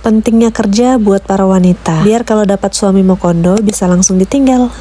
Pentingnya kerja buat para wanita, biar kalau dapat suami mokondo bisa langsung ditinggal.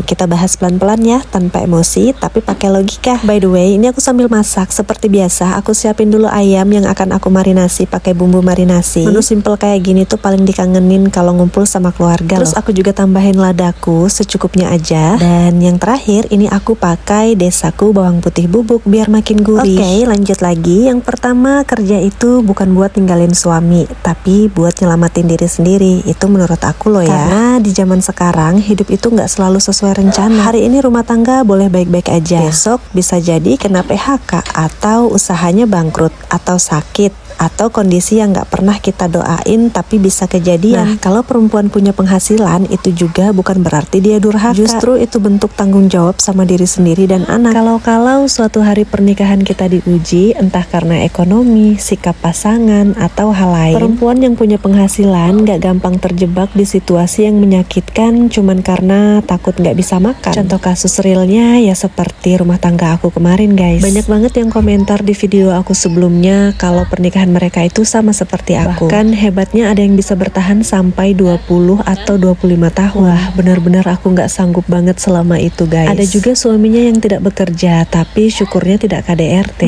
Kita bahas pelan-pelan ya, tanpa emosi tapi pakai logika. By the way, ini aku sambil masak. Seperti biasa, aku siapin dulu ayam yang akan aku marinasi pakai bumbu marinasi. Menu simple kayak gini tuh paling dikangenin kalau ngumpul sama keluarga. Terus aku juga tambahin ladaku secukupnya aja. Dan yang terakhir, ini aku pakai desaku bawang putih bubuk biar makin gurih. Oke, lanjut lagi. Yang pertama, kerja itu bukan buat ninggalin suami, tapi buat nyelamatin diri sendiri. Itu menurut aku loh ya. Karena di zaman sekarang hidup itu nggak selalu sesuai rencana. Hari ini rumah tangga boleh baik-baik aja, besok bisa jadi kena PHK, atau usahanya bangkrut, atau sakit, atau kondisi yang nggak pernah kita doain tapi bisa kejadian. Nah, kalau perempuan punya penghasilan, itu juga bukan berarti dia durhaka. Justru itu bentuk tanggung jawab sama diri sendiri dan anak. Kalau suatu hari pernikahan kita diuji, entah karena ekonomi, sikap pasangan, atau hal lain, perempuan yang punya penghasilan nggak gampang terjebak di situasi yang menyakitkan cuman karena takut nggak bisa makan. Contoh kasus realnya ya seperti rumah tangga aku kemarin, guys. Banyak banget yang komentar di video aku sebelumnya kalau pernikahan mereka itu sama seperti aku. Bahkan hebatnya ada yang bisa bertahan sampai 20 atau 25 tahun. Wah, bener-bener aku nggak sanggup banget selama itu, guys. Ada juga suaminya yang tidak bekerja, tapi syukurnya tidak KDRT.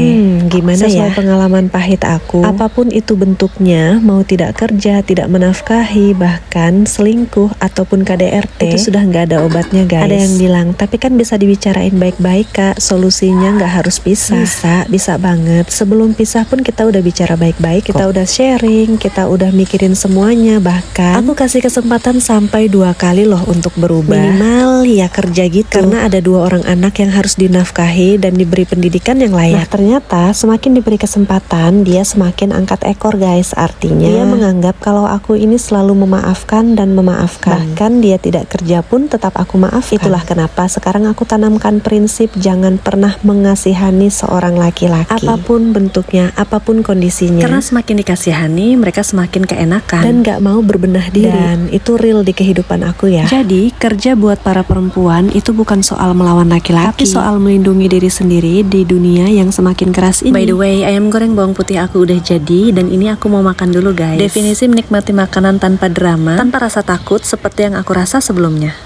Gimana sesuai pengalaman pahit aku, apapun itu bentuknya, mau tidak kerja, tidak menafkahi, bahkan selingkuh ataupun KDRT, itu sudah nggak ada obatnya, guys. Ada yang bilang, tapi kan bisa dibicarain baik-baik, Kak. Solusinya nggak harus pisah. Bisa banget. Sebelum pisah pun kita udah bicara baik-baik, kita udah sharing, kita udah mikirin semuanya. Bahkan aku kasih kesempatan sampai 2 kali loh untuk berubah. Minimal ya kerja gitu, karena ada 2 orang anak yang harus dinafkahi dan diberi pendidikan yang layak. Nah, ternyata semakin diberi kesempatan, dia semakin angkat ekor, guys. Artinya dia menganggap kalau aku ini selalu memaafkan dan memaafkan. Bahkan dia tidak kerja pun tetap aku maafkan. Itulah kenapa sekarang aku tanamkan prinsip jangan pernah mengasihani seorang laki-laki, apapun bentuknya, apapun kondisinya. Karena semakin dikasihani, mereka semakin keenakan dan gak mau berbenah diri. Dan itu real di kehidupan aku ya. Jadi kerja buat para perempuan itu bukan soal melawan laki-laki, tapi soal melindungi diri sendiri di dunia yang semakin keras ini. By the way, ayam goreng bawang putih aku udah jadi, dan ini aku mau makan dulu, guys. Definisi menikmati makanan tanpa drama, tanpa rasa takut seperti yang aku rasa sebelumnya.